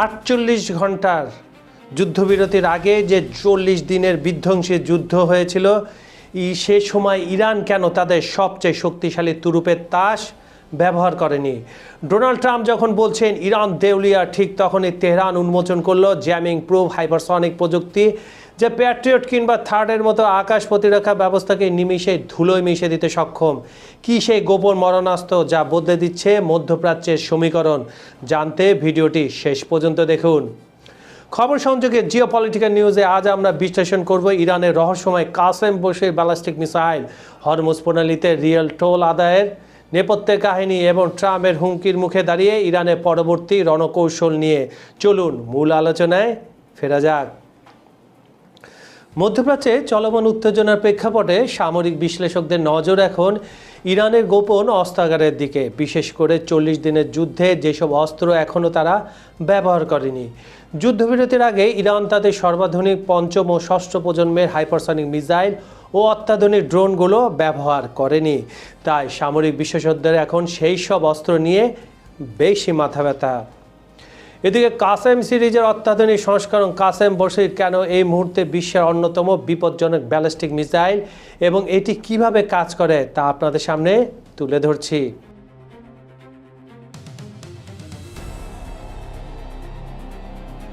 48 ঘন্টার যুদ্ধবিরতির আগে যে 40 দিনের বিধ্বংসী যুদ্ধ হয়েছিল, সে সময় ইরান কেন তাদের সবচেয়ে শক্তিশালী তুরুপের তাস ব্যবহার করেনি? ডোনাল্ড ট্রাম্প যখন বলছেন ইরান দেউলিয়া, ঠিক তখনই তেহরান উন্মোচন করলো জ্যামিং প্রুফ হাইপারসনিক প্রযুক্তি, যে প্যাট্রিয়ট কিংবা থার্ডের মতো আকাশ প্রতিরক্ষা ব্যবস্থাকে নিমিষে ধুলোয় মিশে দিতে সক্ষম। কি সেই গোপন মরণাস্ত্র যা বদলে দিচ্ছে মধ্যপ্রাচ্যের সমীকরণ? জানতে ভিডিওটি শেষ পর্যন্ত দেখুন। খবর সংযোগে জিওপলিটিক্যাল নিউজে আজ আমরা বিশ্লেষণ করব ইরানের রহস্যময় Qasem Basir ballistic missile, Hormuz প্রণালীতে রিয়েল টোল আদায়ের নেপথ্যের কাহিনী এবং ট্রাম্পের হুমকির মুখে দাঁড়িয়ে ইরানের পরবর্তী রণকৌশল নিয়ে চলুন মূল আলোচনায় ফেরা যাক। মধ্যপ্রাচ্যে চলমান উত্তেজনার প্রেক্ষাপটে সামরিক বিশ্লেষকদের নজর এখন ইরানের গোপন অস্ত্রাগারের দিকে, বিশেষ করে 40 দিনের যুদ্ধে যেসব অস্ত্র এখনও তারা ব্যবহার করেনি। যুদ্ধবিরতির আগে ইরান তাদের সর্বাধুনিক পঞ্চম ও ষষ্ঠ প্রজন্মের হাইপারসনিক মিসাইল ও অত্যাধুনিক ড্রোনগুলো ব্যবহার করেনি। তাই সামরিক বিশেষজ্ঞদের এখন সেই সব অস্ত্র নিয়ে বেশি মাথা ব্যথা। এদিকে কাসেম সিরিজের অত্যাধুনিক সংস্করণ কাসেম বশির কেন এই মুহূর্তে বিশ্বের অন্যতম বিপজ্জনক ব্যালিস্টিক মিসাইল এবং এটি কিভাবে কাজ করে তা আপনাদের সামনে তুলে ধরছি।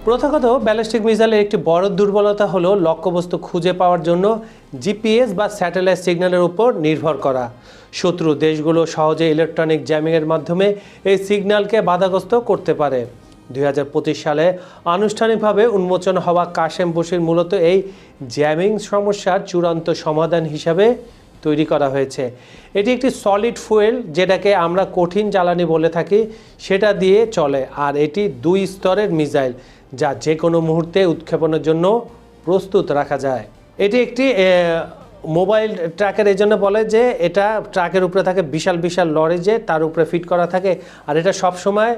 প্রথাগত ব্যালিস্টিক মিসাইলের একটি বড় দুর্বলতা হলো লক্ষ্যবস্তু খুঁজে পাওয়ার জন্য জিপিএস বা স্যাটেলাইট সিগন্যালের উপর নির্ভর করা। শত্রু দেশগুলো সহজে ইলেকট্রনিক জ্যামিংয়ের মাধ্যমে এই সিগন্যালকে বাধাগ্রস্ত করতে পারে। 2025 সালে আনুষ্ঠানিকভাবে উন্মোচন হওয়া কাসেম বশির মূলত এই জ্যামিং সমস্যার চূড়ান্ত সমাধান হিসাবে তৈরি করা হয়েছে। এটি একটি সলিড ফুয়েল, যেটাকে আমরা কঠিন জ্বালানি বলে থাকি, সেটা দিয়ে চলে। আর এটি 2 স্তরের মিসাইল যা যে কোনো মুহূর্তে উৎক্ষেপণের জন্য প্রস্তুত রাখা যায়। এটি একটি মোবাইল ট্রাকের এই জন্য বলে যে এটা ট্রাকের উপরে থাকে বিশাল বিশাল লরি, যে তার উপরে ফিট করা থাকে, আর এটা সবসময়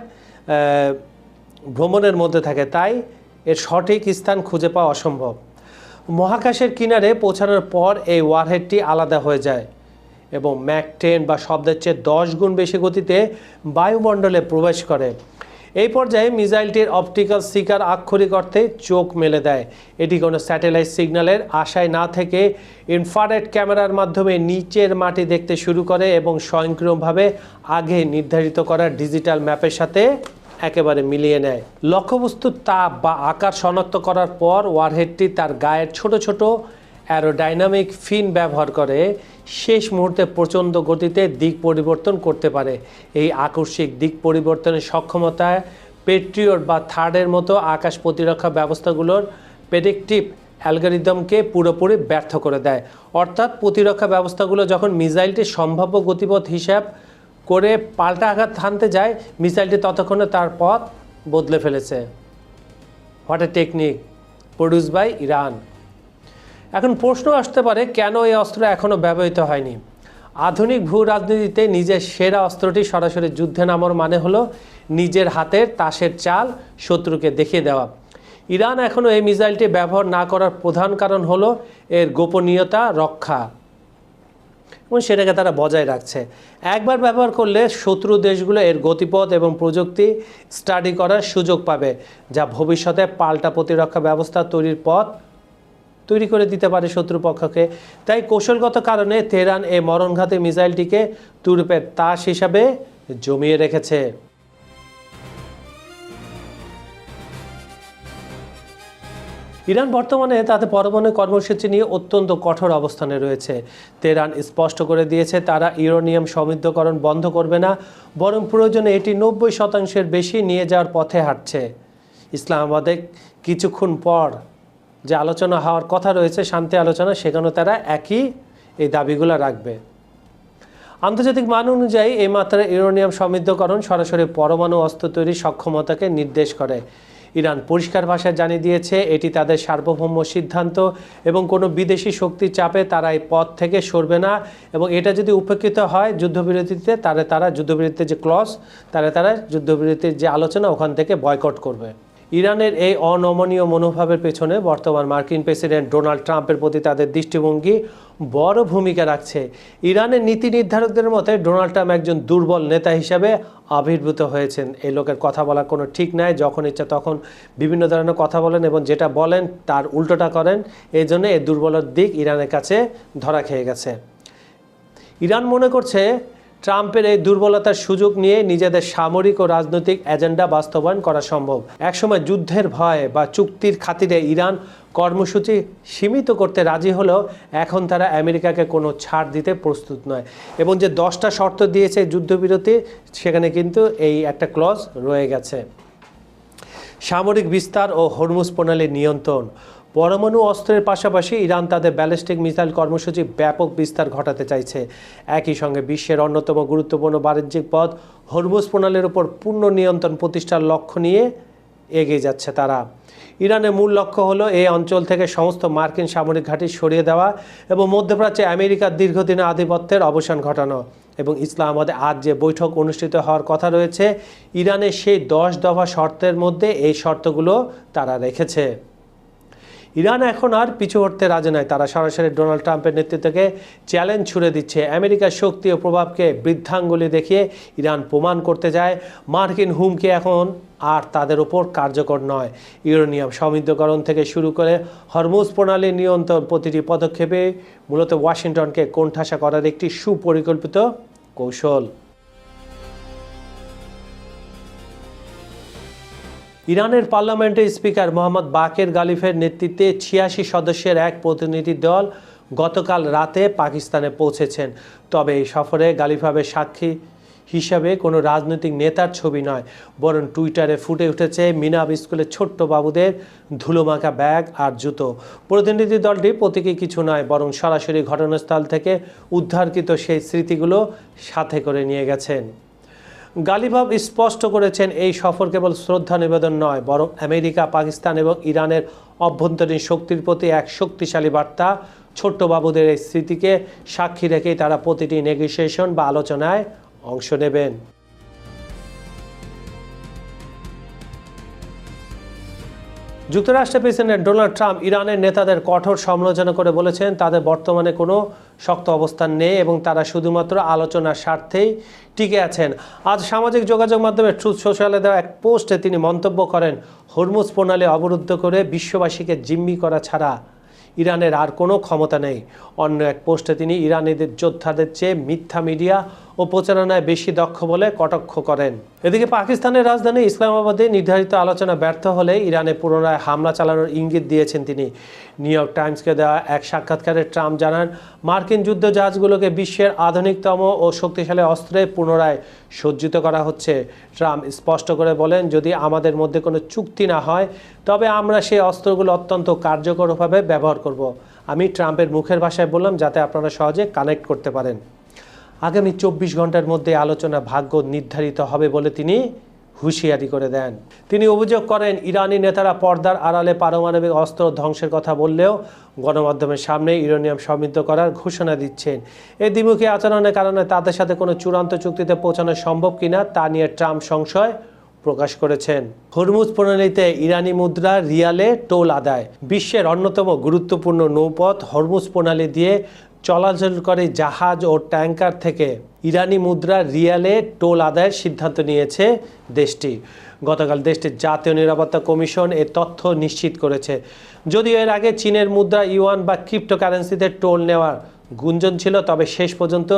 ভ্রমণের মধ্যে থাকে, তাই এর সঠিক স্থান খুঁজে পাওয়া অসম্ভব। মহাকাশের কিনারে পৌঁছানোর পর এই ওয়ারহেডটি আলাদা হয়ে যায় এবং ম্যাক 10 বা শব্দের চেয়ে 10 গুণ বেশি গতিতে বায়ুমণ্ডলে প্রবেশ করে। এই পর্যায়ে মিসাইলটির অপটিক্যাল শিকার আক্ষরিক অর্থে চোখ মেলে দেয়। এটি কোনো স্যাটেলাইট সিগন্যালের আশায় না থেকে ইনফ্রারেড ক্যামেরার মাধ্যমে নিচের মাটি দেখতে শুরু করে এবং স্বয়ংক্রিয়ভাবে আগে নির্ধারিত করা ডিজিটাল ম্যাপের সাথে একেবারে মিলিয়ে নেয়। লক্ষ্যবস্তুর তাপ বা আকার শনাক্ত করার পর ওয়ারহেডটি তার গায়ের ছোট ছোট অ্যারোডাইনামিক ফিন ব্যবহার করে শেষ মুহূর্তে প্রচণ্ড গতিতে দিক পরিবর্তন করতে পারে। এই আকস্মিক দিক পরিবর্তনের সক্ষমতায় প্যাট্রিয়ট বা থার্ডের মতো আকাশ প্রতিরক্ষা ব্যবস্থাগুলোর প্রেডিক্টিভ অ্যালগরিদমকে পুরোপুরি ব্যর্থ করে দেয়। অর্থাৎ প্রতিরক্ষা ব্যবস্থাগুলো যখন মিসাইলটির সম্ভাব্য গতিপথ হিসাব করে পাল্টা আঘাত হানতে যায়, মিসাইলটি ততক্ষণে তার পথ বদলে ফেলেছে। What a technique produce by Iran. এখন প্রশ্ন আসতে পারে, কেন এই অস্ত্র এখনও ব্যবহৃত হয়নি? আধুনিক ভূ রাজনীতিতে নিজের সেরা অস্ত্রটি সরাসরি যুদ্ধে নামার মানে হলো নিজের হাতের তাসের চাল শত্রুকে দেখিয়ে দেওয়া। ইরান এখনও এই মিসাইলটি ব্যবহার না করার প্রধান কারণ হলো এর গোপনীয়তা রক্ষা, এবং সেটাকে তারা বজায় রাখছে। একবার ব্যবহার করলে শত্রু দেশগুলো এর গতিপথ এবং প্রযুক্তি স্টাডি করার সুযোগ পাবে, যা ভবিষ্যতে পাল্টা প্রতিরক্ষা ব্যবস্থা তৈরির পথ তৈরি করে দিতে পারে শত্রুপক্ষকে। তাই কৌশলগত কারণে তেহরান এই মরণঘাতী মিসাইলটিকে তুরুপের তাস হিসাবে জমিয়ে রেখেছে। ইরান বর্তমানে তাদের পরমাণু কর্মসূচি নিয়ে অত্যন্ত কঠোর অবস্থানে রয়েছে। তেহরান স্পষ্ট করে দিয়েছে তারা ইউরেনিয়াম সমৃদ্ধকরণ বন্ধ করবে না, বরং প্রয়োজনে এটি 90% বেশি নিয়ে যাওয়ার পথে হাঁটছে। ইসলামাবাদে কিছুক্ষণ পর যে আলোচনা হওয়ার কথা রয়েছে, শান্তি আলোচনা, সেখানেও তারা একই এই দাবিগুলো রাখবে। আন্তর্জাতিক মান অনুযায়ী এই মাত্রায় ইউরেনিয়াম সমৃদ্ধকরণ সরাসরি পরমাণু অস্ত্র তৈরির সক্ষমতাকে নির্দেশ করে। ইরান পরিষ্কার ভাষায় জানিয়ে দিয়েছে এটি তাদের সার্বভৌম সিদ্ধান্ত এবং কোনো বিদেশি শক্তির চাপে তারা এই পথ থেকে সরবে না, এবং এটা যদি উপেক্ষিত হয় যুদ্ধবিরতিতে, তারা যুদ্ধবিরতির যে ক্লজ, তারা যুদ্ধবিরতির যে আলোচনা ওখান থেকে বয়কট করবে। ইরানের এই অনমনীয় মনোভাবের পেছনে বর্তমান মার্কিন প্রেসিডেন্ট ডোনাল্ড ট্রাম্পের প্রতি তাদের দৃষ্টিভঙ্গি বড় ভূমিকা রাখছে। ইরানের নীতি নির্ধারকদের মতে ডোনাল্ড ট্রাম্প একজন দুর্বল নেতা হিসাবে আবির্ভূত হয়েছেন। এই লোকের কথা বলার কোনো ঠিক নাই, যখন ইচ্ছা তখন বিভিন্ন ধরনের কথা বলেন এবং যেটা বলেন তার উল্টোটা করেন। এই জন্য এই দুর্বলের দিক ইরানের কাছে ধরা খেয়ে গেছে। ইরান মনে করছে ট্রাম্পের এই দুর্বলতার সুযোগ নিয়ে নিজেদের সামরিক ও রাজনৈতিক এজেন্ডা বাস্তবায়ন করা সম্ভব। একসময় যুদ্ধের ভয়ে বা চুক্তির খাতিরে ইরান কর্মসূচি সীমিত করতে রাজি হলেও এখন তারা আমেরিকাকে কোনো ছাড় দিতে প্রস্তুত নয় এবং যে 10টা শর্ত দিয়েছে যুদ্ধবিরতি, সেখানে কিন্তু এই একটা ক্লজ রয়ে গেছে। সামরিক বিস্তার ও হরমুজ প্রণালীর নিয়ন্ত্রণ। পরমাণু অস্ত্রের পাশাপাশি ইরান তাদের ব্যালিস্টিক মিসাইল কর্মসূচি ব্যাপক বিস্তার ঘটাতে চাইছে। একই সঙ্গে বিশ্বের অন্যতম গুরুত্বপূর্ণ বাণিজ্যিক পথ হরমুজ প্রণালীর উপর পূর্ণ নিয়ন্ত্রণ প্রতিষ্ঠার লক্ষ্য নিয়ে এগিয়ে যাচ্ছে তারা। ইরানের মূল লক্ষ্য হলো এই অঞ্চল থেকে সমস্ত মার্কিন সামরিক ঘাঁটি সরিয়ে দেওয়া এবং মধ্যপ্রাচ্যে আমেরিকার দীর্ঘদিনের আধিপত্যের অবসান ঘটানো। এবং ইসলামাবাদে আজ যে বৈঠক অনুষ্ঠিত হওয়ার কথা রয়েছে, ইরানের সেই 10 দফা শর্তের মধ্যে এই শর্তগুলো তারা রেখেছে। ইরান এখন আর পিছু হটতে রাজি নয়। তারা সরাসরি ডোনাল্ড ট্রাম্পের নেতৃত্বকে চ্যালেঞ্জ ছুড়ে দিচ্ছে। আমেরিকার শক্তি ও প্রভাবকে বৃদ্ধাঙ্গুলি দেখিয়ে ইরান প্রমাণ করতে যায় মার্কিন হুমকি এখন আর তাদের ওপর কার্যকর নয়। ইউরেনিয়াম সমৃদ্ধকরণ থেকে শুরু করে হরমুজ প্রণালীর নিয়ন্ত্রণ, প্রতিটি পদক্ষেপে মূলত ওয়াশিংটনকে কোণঠাসা করার একটি সুপরিকল্পিত কৌশল। ইরানের পার্লামেন্টের স্পিকার মোহাম্মদ বাকের গালিফের নেতৃত্বে 86 সদস্যের এক প্রতিনিধি দল গতকাল রাতে পাকিস্তানে পৌঁছেছেন। তবে এই সফরে গালিফ হবে সাক্ষী হিসাবে কোনো রাজনৈতিক নেতার ছবি নয়, বরং টুইটারে ফুটে উঠেছে মিনাব স্কুলের ছোট্ট বাবুদের ধুলোমাখা ব্যাগ আর জুতো। প্রতিনিধি দলটি প্রতীকী কিছু নয়, বরং সরাসরি ঘটনাস্থল থেকে উদ্ধারকৃত সেই স্মৃতিগুলো সাথে করে নিয়ে গেছেন। গালিভাব স্পষ্ট করেছেন এই সফর কেবল শ্রদ্ধা নিবেদন নয়, বরং আমেরিকা, পাকিস্তান এবং ইরানের অভ্যন্তরীণ শক্তির প্রতি এক শক্তিশালী বার্তা। ছোট্ট বাবুদের এই স্মৃতিকে সাক্ষী রেখেই তারা প্রতিটি নেগোসিয়েশন বা আলোচনায় অংশ নেবেন। যুক্তরাষ্ট্রের প্রেসিডেন্ট ডোনাল্ড ট্রাম্প ইরানের নেতাদের কঠোর সমালোচনা করে বলেছেন তাদের বর্তমানে কোনো শক্ত অবস্থান নেই এবং তারা শুধুমাত্র আলোচনার স্বার্থেই টিকে আছেন। আজ সামাজিক যোগাযোগ মাধ্যমে ট্রুথ সোশ্যালে দেওয়া এক পোস্টে তিনি মন্তব্য করেন, হরমুজ প্রণালী অবরুদ্ধ করে বিশ্ববাসীকে জিম্মি করা ছাড়া ইরানের আর কোনো ক্ষমতা নেই। অন্য এক পোস্টে তিনি ইরানিদের যোদ্ধাদের চেয়ে মিথ্যা মিডিয়া ও প্রচারণায় বেশি দক্ষ বলে কটাক্ষ করেন। এদিকে পাকিস্তানের রাজধানী ইসলামাবাদে নির্ধারিত আলোচনা ব্যর্থ হলে ইরানে পুনরায় হামলা চালানোর ইঙ্গিত দিয়েছেন তিনি। নিউ ইয়র্ক টাইমসকে দেওয়া এক সাক্ষাৎকারে ট্রাম্প জানান, মার্কিন যুদ্ধ জাহাজগুলোকে বিশ্বের আধুনিকতম ও শক্তিশালী অস্ত্রে পুনরায় সজ্জিত করা হচ্ছে। ট্রাম্প স্পষ্ট করে বলেন, যদি আমাদের মধ্যে কোনো চুক্তি না হয় তবে আমরা সেই অস্ত্রগুলো অত্যন্ত কার্যকরভাবে ব্যবহার করব। আমি ট্রাম্পের মুখের ভাষায় বললাম যাতে আপনারা সহজে কানেক্ট করতে পারেন। আগামী 24 ঘন্টার মধ্যে আলোচনা ভাগ্য নির্ধারিত হবে বলে তিনি হুঁশিয়ারি করে দেন। তিনি অভিযোগ করেন, ইরানি নেতারা পর্দার আড়ালে পারমাণবিক অস্ত্র ধ্বংসের কথা বললেও গণমাধ্যমের সামনে ইউরেনিয়াম সমৃদ্ধ করার ঘোষণা দিচ্ছেন। এই দ্বিমুখী আচরণের কারণে তাদের সাথে কোনো চূড়ান্ত চুক্তিতে পৌঁছানো সম্ভব কিনা তা নিয়ে ট্রাম্প সংশয় প্রকাশ করেছেন। হরমুজ প্রণালীতে ইরানি মুদ্রা রিয়ালে টোল আদায়। বিশ্বের অন্যতম গুরুত্বপূর্ণ নৌপথ হরমুজ প্রণালী দিয়ে চলাচল করে জাহাজ ও ট্যাঙ্কার থেকে ইরানি মুদ্রা রিয়ালে টোল আদায়ের সিদ্ধান্ত নিয়েছে দেশটি। গতকাল দেশটির জাতীয় নিরাপত্তা কমিশন এ তথ্য নিশ্চিত করেছে। যদিও এর আগে চীনের মুদ্রা ইউয়ান বা ক্রিপ্টোকারেন্সিতে টোল নেওয়ার গুঞ্জন ছিল, তবে শেষ পর্যন্ত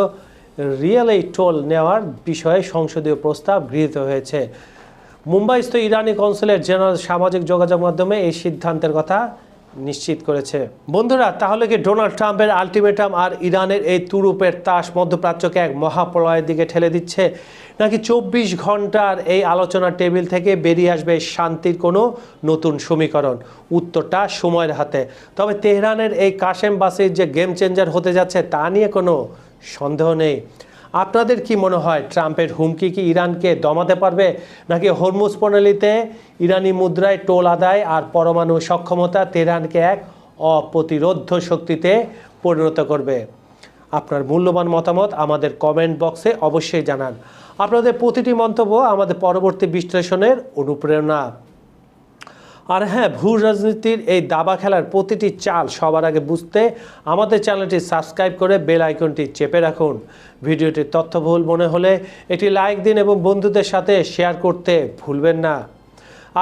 রিয়ালে টোল নেওয়ার বিষয়ে সংসদীয় প্রস্তাব গৃহীত হয়েছে। মুম্বাইস্থ ইরানি কনসুলেট জেনারেল সামাজিক যোগাযোগ মাধ্যমে এই সিদ্ধান্তের কথা নিশ্চিত করেছে। বন্ধুরা, তাহলে কি ডোনাল্ড ট্রাম্পের আলটিমেটাম আর ইরানের এই তুরুপের তাস মধ্যপ্রাচ্যকে এক মহাপ্রলয়ের দিকে ঠেলে দিচ্ছে, নাকি 24 ঘন্টার এই আলোচনার টেবিল থেকে বেরিয়ে আসবে শান্তির কোনো নতুন সমীকরণ? উত্তরটা সময়ের হাতে। তবে তেহরানের এই কাশেম বাসির যে গেম চেঞ্জার হতে যাচ্ছে তা নিয়ে কোনো সন্দেহ নেই। আপনাদের কি মনে হয়, ট্রাম্পের হুমকি কি ইরানকে দমাতে পারবে, নাকি হরমুজ প্রণালীতে ইরানি মুদ্রায় টোল আদায় আর পরমাণু সক্ষমতা তেহরানকে এক অপ্রতিরোধ্য শক্তিতে পরিণত করবে? আপনার মূল্যবান মতামত আমাদের কমেন্ট বক্সে অবশ্যই জানান। আপনাদের প্রতিটি মন্তব্য আমাদের পরবর্তী বিশ্লেষণের অনুপ্রেরণা। আর হ্যাঁ, ভূ রাজনীতির এই দাবা খেলার প্রতিটি চাল সবার আগে বুঝতে আমাদের চ্যানেলটি সাবস্ক্রাইব করে বেল আইকনটি চেপে রাখুন। ভিডিওটির তথ্যবহুল মনে হলে একটি লাইক দিন এবং বন্ধুদের সাথে শেয়ার করতে ভুলবেন না।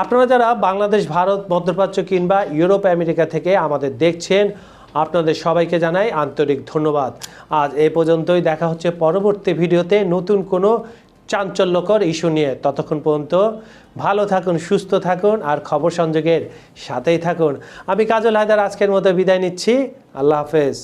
আপনারা যারা বাংলাদেশ, ভারত, মধ্যপ্রাচ্য কিংবা ইউরোপ, আমেরিকা থেকে আমাদের দেখছেন, আপনাদের সবাইকে জানাই আন্তরিক ধন্যবাদ। আজ এই পর্যন্তই, দেখা হচ্ছে পরবর্তী ভিডিওতে নতুন কোনো চাঞ্চল্যকর ইস্যু নিয়ে। ততক্ষণ পর্যন্ত ভালো থাকুন, সুস্থ থাকুন আর খবর সংযোগের সাথেই থাকুন। আমি কাজল হায়দার আজকের মতো বিদায় নিচ্ছি। আল্লাহ হাফেজ।